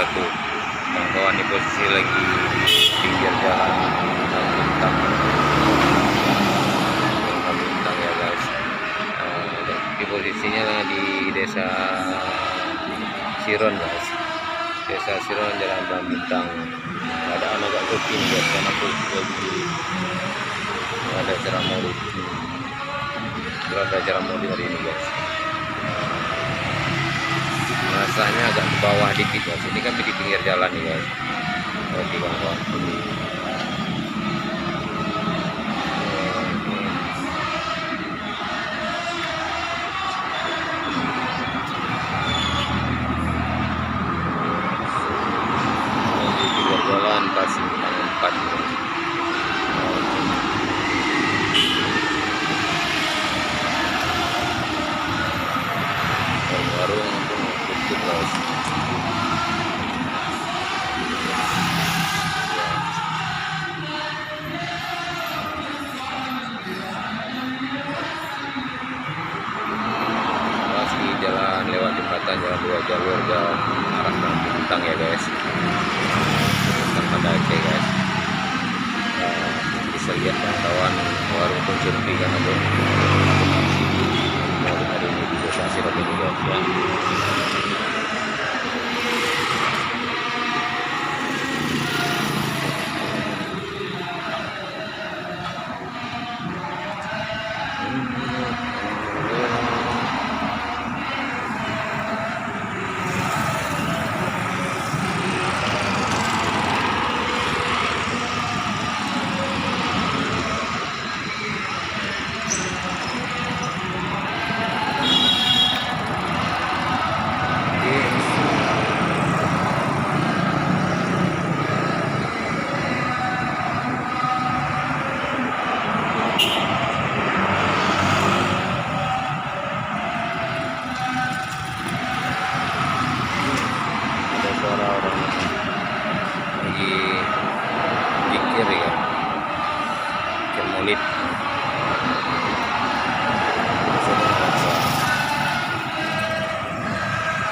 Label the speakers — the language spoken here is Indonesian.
Speaker 1: satu. Kawan-kawan di posisi lagi di pinggir jalan Bintang ya guys. Di posisinya di desa Siron guys, desa Siron, jalan Bintang. Keadaan agak sepi nih guys, karena lagi ada acara maulid. Ada acara maulid hari ini guys. Rasanya agak ke bawah dikit guys. Ini kan di pinggir jalan nih guys. Oke kawan-kawan. Di pinggir jalan Pasir Bintang 4. Warung pun tutup guys. Masih jalan lewat jembatan, jalan 2 jalur dan arah Bintang ya guys. Pada Aceh guys. Bisa lihat kawan-kawan, warung pun sepi kan ada. Hari ini di desa Siron ini guys ya. Suara orang lagi zikir ya, zikir maulid.